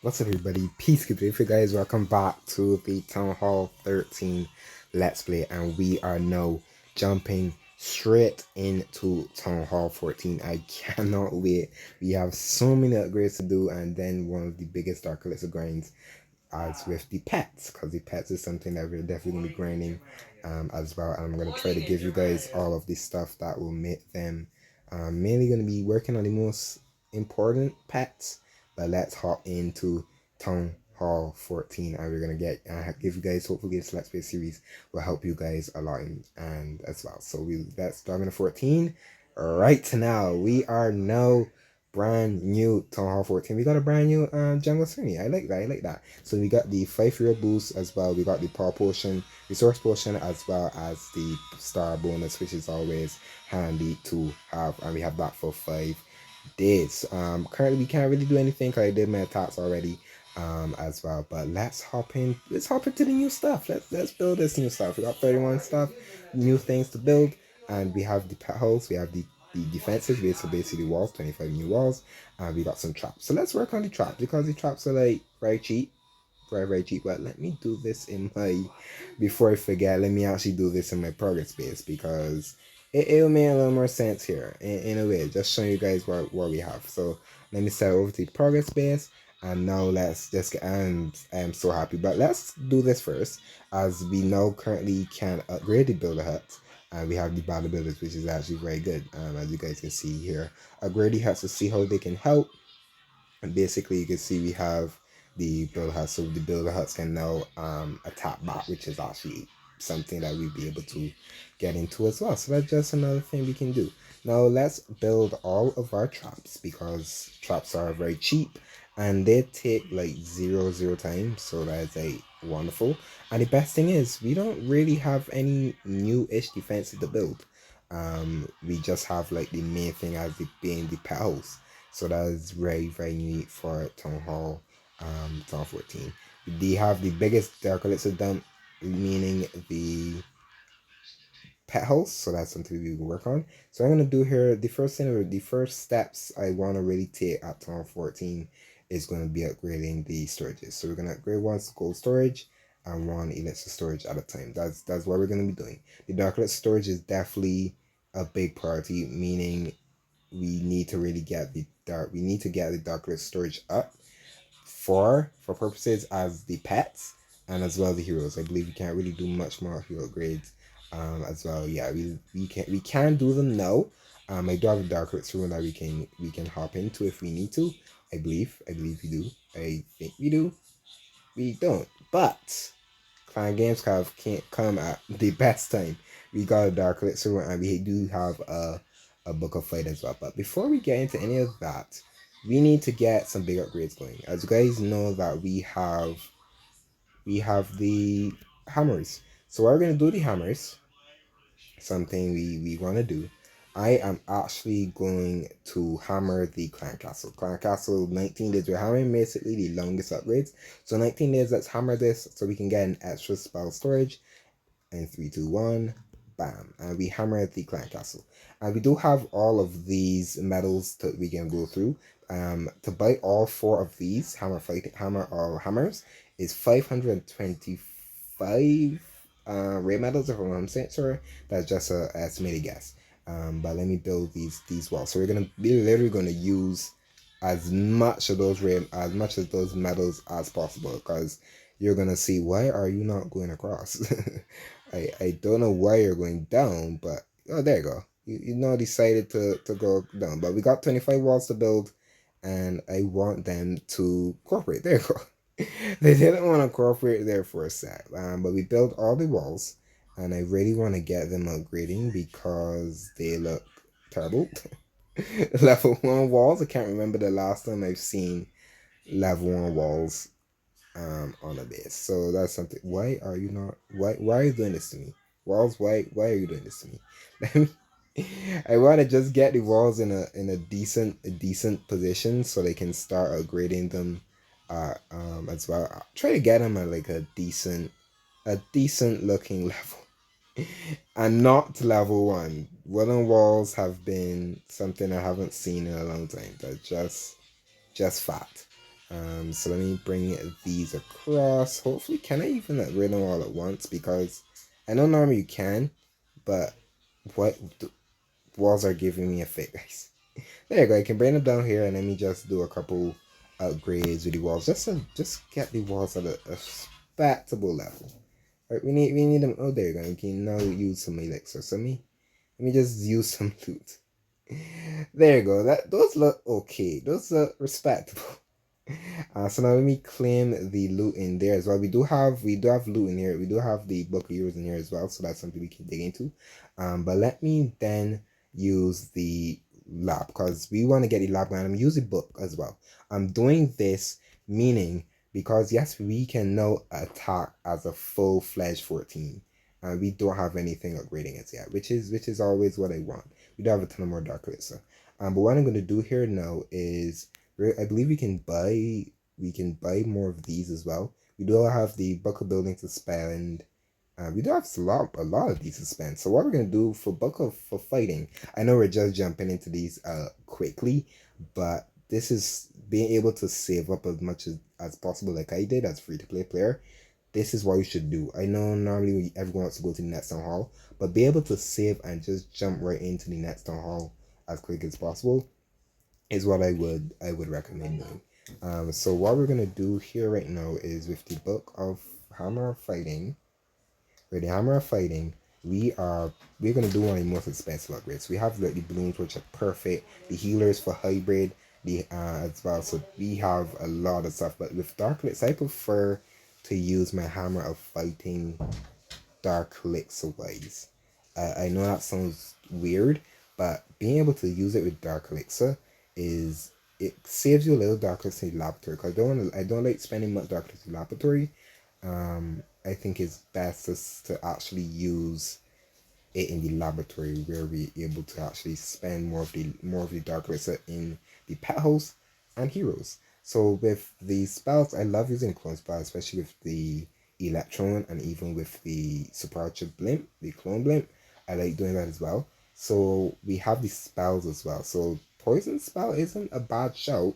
What's up, everybody? Peace, good day for you guys. Welcome back to the Town Hall 13 Let's Play, and we are now jumping straight into Town Hall 14. I cannot wait. We have so many upgrades to do, and then one of the biggest Dark Elixir grinds as with the pets, because the pets is something that we're definitely going to be grinding as well. And I'm going to try to give you guys all of the stuff that will make them mainly going to be working on the most important pets. But let's hop into Town Hall 14, and we're going to get give you guys, hopefully this Let's Play series will help you guys a lot and as well. So let's dive into 14 right now. We are now brand new Town Hall 14. We got a brand new Jungle Sony. I like that. I like that. So we got the 5-year boost as well. We got the Power Potion, Resource Potion, as well as the Star Bonus, which is always handy to have. And we have that for 5 days. Currently we can't really do anything because I did my attacks already as well. But let's hop into the new stuff. Let's build this new stuff. We got 31 stuff, new things to build, and we have the pet holes, we have the defenses, basically walls, 25 new walls, and we got some traps. So let's work on the traps because the traps are like very cheap. Very cheap. But let me do this in my, before I forget, let me actually do this in my progress base because it'll make a little more sense here in a way, just showing you guys what we have. So let me set over to the progress base, and now let's just get, and I am so happy. But let's do this first, as we now currently can upgrade the builder hut, and we have the battle builders, which is actually very good, as you guys can see here. Upgrade the huts to see how they can help. And basically you can see we have the builder huts, so the builder huts can now attack back, which is actually something that we'll be able to get into as well. So that's just another thing we can do. Now let's build all of our traps, because traps are very cheap and they take like zero time, so that's like wonderful. And the best thing is we don't really have any new-ish defenses to build. We just have like the main thing as the being the petals. So that is very neat for Town 14. They have the biggest Dark Elixir dump, meaning the pet house, so that's something we will work on. So I'm gonna do here the first steps I want to really take at Town 14 is going to be upgrading the storages. So we're gonna upgrade one gold storage and one elixir storage at a time. That's what we're gonna be doing. The Dark Elixir storage is definitely a big priority, meaning we need to really get the Dark Elixir storage up for purposes as the pets and as well the heroes. I believe we can't really do much more hero grades as well. Yeah, we can do them now. I do have a Dark Elixir room that we can hop into if we need to. I believe we do. I think we do. We don't. But Clan Games can't come at the best time. We got a Dark Elixir and we do have a Book of Fight as well. But before we get into any of that, we need to get some big upgrades going. As you guys know that we have the hammers. So we're gonna do the hammers. Something we wanna do. I am actually going to hammer the Clan Castle. Clan Castle 19 days. We're hammering basically the longest upgrades. So 19 days, let's hammer this so we can get an extra spell storage. And 3, 2, 1, bam. And we hammer the Clan Castle. And we do have all of these medals that we can go through. To buy all 4 of these hammers is 525 rare medals, if I'm saying sorry. That's just a estimated guess. But let me build these walls. So we're literally gonna use as much of those medals as possible, because you're gonna see, why are you not going across? I don't know why you're going down, but oh, there you go. You now decided to go down. But we got 25 walls to build, and I want them to cooperate. There you go. They didn't want to cooperate there for a sec. But we built all the walls, and I really want to get them upgrading because they look terrible. Level 1 walls. I can't remember the last time I've seen level 1 walls on a base. So that's something. Why are you not? Why are you doing this to me? Walls, why are you doing this to me? I want to just get the walls in a decent position so they can start upgrading them as well. I'll try to get them at like a decent looking level. And not level 1. Wooden walls have been something I haven't seen in a long time. They're just fat. So let me bring these across. Hopefully, can I even upgrade them all at once? Because I know normally you can, but what the walls are giving me a fit, guys. There you go. I can bring them down here, and let me just do a couple upgrades with the walls, just get the walls at a respectable level. Right, we need them. Oh, there you go. We can now use some elixir. So let me just use some loot. There you go. Those look okay. Those look respectable. So now let me claim the loot in there as well. We do have loot in here. We do have the book of heroes in here as well, so that's something we can dig into. But let me then use the lab because we want to get the lab and I'm using book as well. I'm doing this meaning because yes, we can now attack as a full-fledged 14. And we don't have anything upgrading it yet, which is always what I want. We do have a ton of more dark elixir. But what I'm gonna do here now is I believe we can buy more of these as well. We do have the buckle building to spend. We do have a lot of these to spend. So what we're gonna do for buckle for fighting, I know we're just jumping into these quickly, but this is being able to save up as much as possible, like I did as free to play player. This is what you should do. I know normally everyone wants to go to the next town hall, but be able to save and just jump right into the next town hall as quick as possible is what I would recommend doing. So what we're gonna do here right now is with the book of hammer of fighting. With the hammer of fighting, we're gonna do one of the most expensive upgrades. We have like the balloons which are perfect, the healers for hybrid, the as well. So we have a lot of stuff. But with darklets, I prefer to use my hammer of fighting dark elixir wise. I know that sounds weird, but being able to use it with dark elixir is it saves you a little dark elixir in the laboratory. Cause I don't like spending much dark elixir in the laboratory. I think it's best to actually use it in the laboratory where we're able to actually spend more of the dark elixir in the pet house and heroes. So with the spells, I love using clone spells, especially with the electron and even with the super archer blimp, the clone blimp. I like doing that as well. So we have the spells as well. So poison spell isn't a bad shout,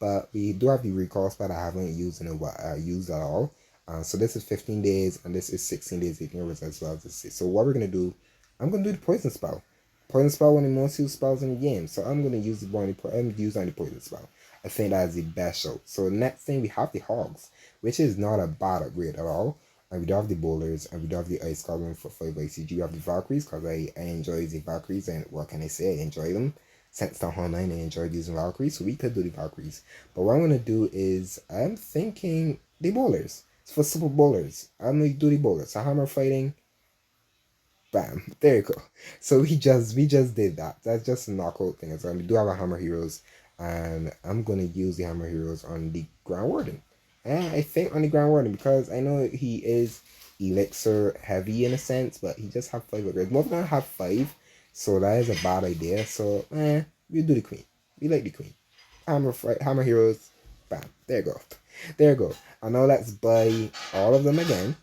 but we do have the recall spell I haven't used in a while, used at all. So this is 15 days and this is 16 days ignorance as well. So what we're gonna do, I'm gonna do the poison spell. Poison spell one of the most used spells in the game. So I'm gonna use the poison spell. I think that is the best show. So next thing we have the hogs, which is not a bad upgrade at all. And we do have the bowlers and we do have the ice goblin for 5 ICG. We have the Valkyries because I enjoy the Valkyries and what can I say? I enjoy them. Since the Hall 9 I enjoyed using Valkyries, so we could do the Valkyries. But what I'm gonna do is I'm thinking the bowlers. For super bowlers. I'm gonna do the bowlers. So hammer fighting. Bam. There you go. So we just did that. That's just a knockout thing. So we do have a hammer heroes. And I'm gonna use the hammer heroes on the Grand Warden. And I think on the Grand Warden because I know he is elixir heavy in a sense, but he just have 5 upgrades. Most of them have 5, so that is a bad idea. So we do the queen. We like the queen. Hammer heroes. Bam. There you go. There you go. And now let's buy all of them again.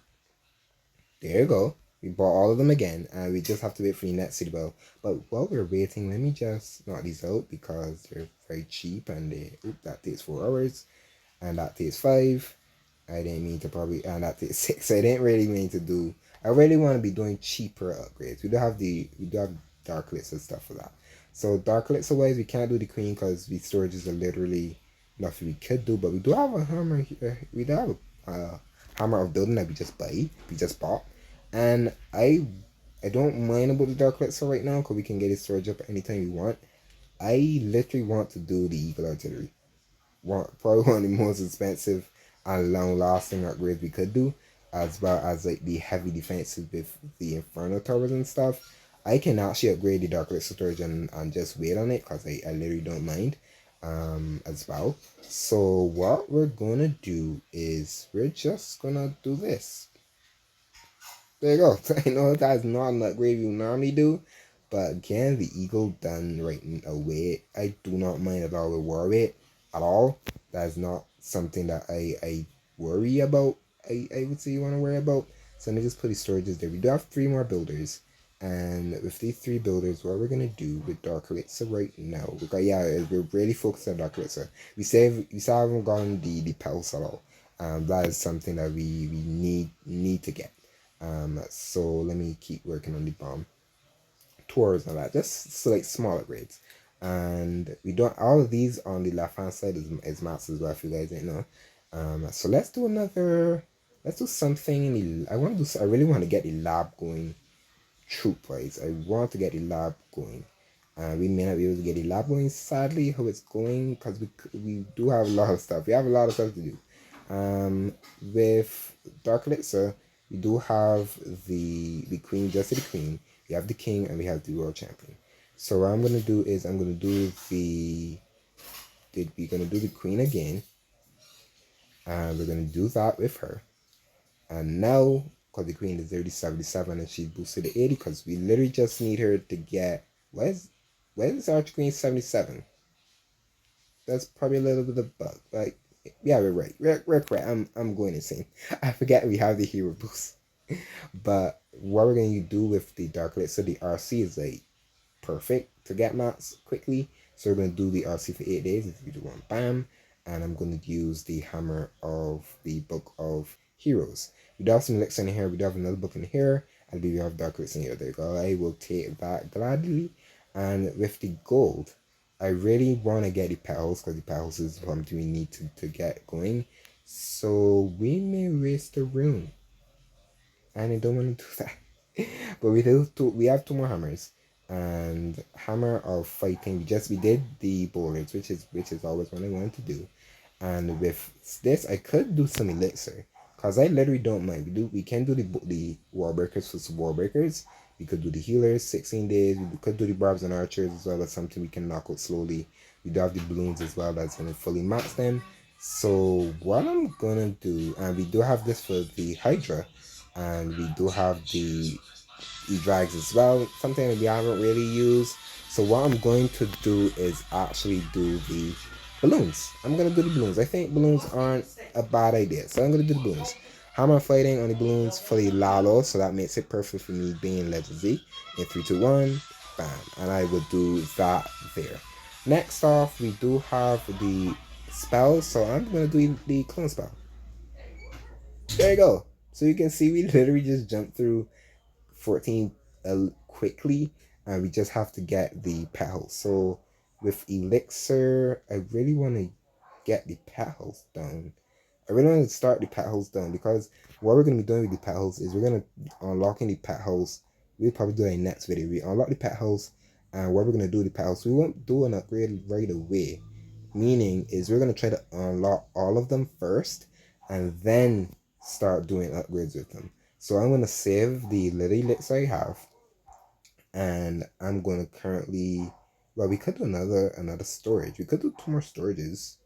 There you go. We bought all of them again, and we just have to wait for the next city bell. But while we're waiting, let me just knock these out because they're very cheap and that takes 4 hours and that takes 5. I didn't mean to probably and that takes 6. I didn't really mean to do. I really want to be doing cheaper upgrades. We do have dark lists and stuff for that. So dark lists wise, we can't do the queen because the storages are literally nothing we could do. But we do have a hammer. We do have a hammer of building that we just bought, and I don't mind about the dark elixir right now because we can get it storage up anytime we want. I literally want to do the eagle artillery. Probably one of the most expensive and long lasting upgrades we could do, as well as like the heavy defenses with the inferno towers and stuff. I can actually upgrade the dark elixir storage and just wait on it because I literally don't mind as well. So what we're gonna do is we're just gonna do this. There you go. I know that's not an upgrade you normally do, but again, the eagle done right away. I do not mind at all with Warwick at all. That's not something that I worry about. I would say you want to worry about. So let me just put the storages there. We do have 3 more builders. And with these three builders, what we're gonna do with Dark Elixir right now, because yeah, we're really focused on Dark Elixir. We still haven't gotten the Petal Solo. That is something that we need to get. So let me keep working on the bomb tours and that. Just select smaller grades. And we don't all of these on the left hand side is maps as well if you guys didn't know. So let's do another, let's do something in the, I really want to get the lab going troop wise. I want to get the lab going. We may not be able to get the lab going sadly how it's going because we do have a lot of stuff. We have a lot of stuff to do. With Dark Elixir, we do have the queen, just the queen. We have the king and we have the world champion. So what I'm gonna do is I'm gonna do we're gonna do the queen again, and we're gonna do that with her. And now, because the queen is already 77 and she's boosted to 80, because we literally just need her to get, where's Archer Queen 77? That's probably a little bit of bug. Like, yeah, we're right. We're correct. I'm going insane. I forget we have the hero boost. But what we're going to do with the Dark Elixir, so the RC is like perfect to get mats quickly. So we're going to do the RC for 8 days. If you do one, bam. And I'm going to use the Hammer of the Book of Heroes. We do have some elixir in here. We do have another book in here. I believe we have Dark Elixir in here. There you go. I will take that gladly. And with the gold, I really want to get the petals because the petals is something we need to get going. So we may waste the room. And I don't want to do that. But we have two more hammers. And hammer of fighting. We did the boulders, which is always what I wanted to do. And with this, I could do some elixir, cause I literally don't mind. We can do the wall breakers for some wall breakers. We could do the healers 16 days. We could do the barbs and archers as well as something we can knock out slowly. We do have the balloons as well that's gonna fully max them. So what I'm gonna do, and we do have this for the Hydra, and we do have the drags as well, something that we haven't really used. So what I'm going to do is actually do the balloons. I'm going to do the balloons. I think balloons aren't a bad idea. So I'm going to do the balloons. Hammer fighting on the balloons for the Lalo. So that makes it perfect for me being Legend Z. In 3, 2, 1, bam. And I will do that there. Next off, we do have the spells. So I'm going to do the clone spell. There you go. So you can see we literally just jumped through 14 quickly, and we just have to get the petals. So with elixir, I really want to get the petals done. I really want to start the petals done, because what we're going to be doing with the petals is we're going to unlocking the petals. We'll probably do a next video. We unlock the petals, and what we're going to do with the petals, we won't do an upgrade right away. Meaning is we're going to try to unlock all of them first, and then start doing upgrades with them. So I'm going to save the little elixir I have, and I'm going to currently, well, we could do another storage. We could do 2 more storages.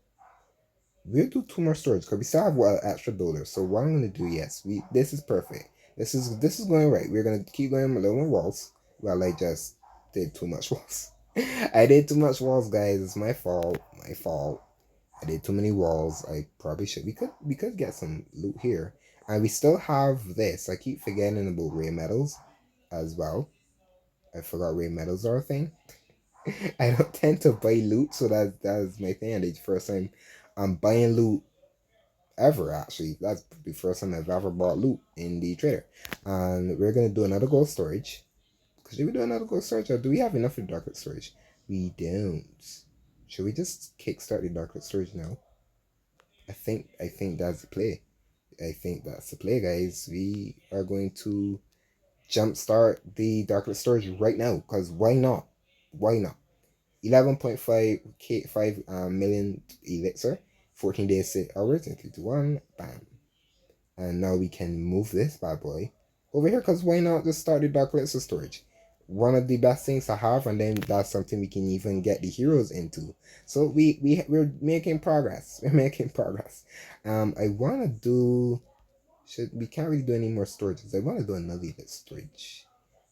We'll do 2 more storage because we still have extra builders. So what I'm going to do, yes, this is perfect. This is going right. We're going to keep going a little more walls. Well, I just did too much walls. I did too much walls, guys. It's my fault. My fault. I did too many walls. I probably should. We could get some loot here. And we still have this. I keep forgetting about ray metals as well. I forgot ray metals are a thing. I don't tend to buy loot, so that's my thing. And it's the first time I'm buying loot ever, actually. That's the first time I've ever bought loot in the trader. And we're gonna do another gold storage. Because should we do another gold storage, or do we have enough for dark storage? We don't. Should we just kickstart the dark storage now? I think that's the play. I think that's the play, guys. We are going to jumpstart the Darklet storage right now, because why not? Why not? 11.5 million elixir, 14 days, 6 hours, and 3 to 1, bam. And now we can move this bad boy over here, because why not just start the Darklet storage? One of the best things to have, and then that's something we can even get the heroes into. So we're making progress. We're making progress. I wanna do, we can't really do any more storages. I wanna do another storage.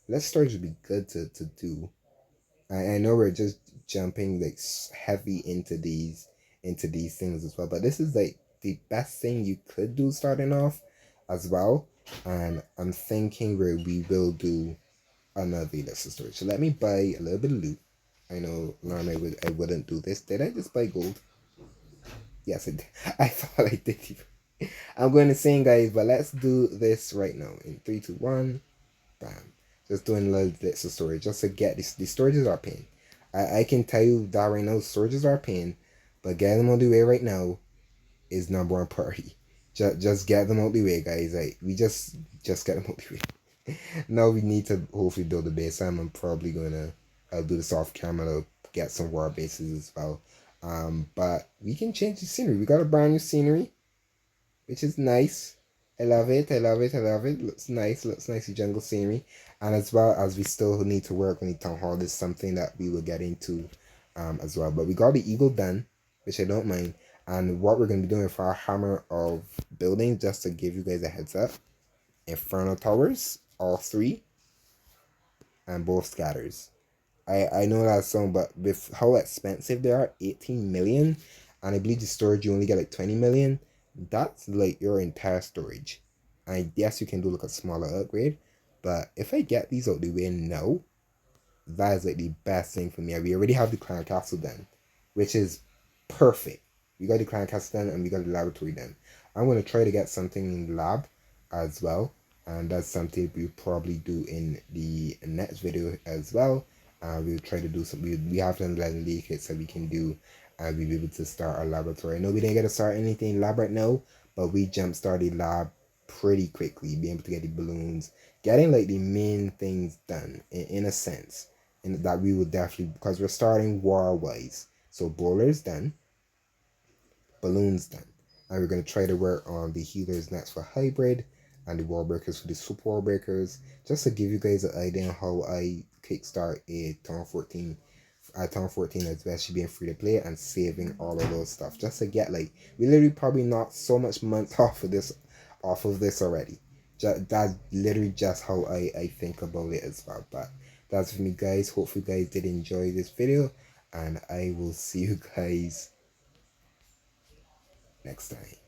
Let's storage would be good to do. I know we're just jumping like heavy into these things as well, but this is like the best thing you could do starting off as well. And I'm thinking where we will do another lesser storage. So let me buy a little bit of loot. I know normally I wouldn't do this. Did I just buy gold? Yes, I did. I thought I did. I'm going to sing, guys, but let's do this right now. In 3, 2, 1, bam. Just doing a little bits of storage just to get this. The storages are pain. I can tell you that right now, storages are pain, but getting them out the way right now is number one priority. Just get them out the way, guys. Like we just get them out the way. Now we need to hopefully build a base. I'm probably gonna do this off camera to get some war bases as well. But we can change the scenery. We got a brand new scenery, which is nice. I love it. I love it. I love it. Looks nice. Looks nice. The jungle scenery, and as well as we still need to work on the town hall. This is something that we will get into, as well. But we got the eagle done, which I don't mind. And what we're gonna be doing for our hammer of building, just to give you guys a heads up, Inferno Towers, all three, and both scatters. I know that's some, but with how expensive they are, 18 million, and I believe the storage you only get like 20 million, that's like your entire storage. And yes, you can do like a smaller upgrade, but if I get these out the way now, that is like the best thing for me. We already have the clan castle done, which is perfect. We got the clan castle done and we got the laboratory done. I'm gonna try to get something in the lab as well, and that's something we'll probably do in the next video as well. We'll try to do some. We have to let leak it so we can do, and we'll be able to start our laboratory. I know we didn't get to start anything in lab right now, but we jump started lab pretty quickly, being able to get the balloons, getting like the main things done in a sense, and that we will definitely, because we're starting war wise. So boilers done, balloons done, and we're going to try to work on the healers next for hybrid, and the wall breakers for the super wall breakers, just to give you guys an idea on how I kickstart a Town 14, Town 14, especially being free to play and saving all of those stuff, just to get like, we literally probably not so much months off of this already. That's literally just how I think about it as well. But that's for me, guys. Hopefully you guys did enjoy this video, and I will see you guys next time.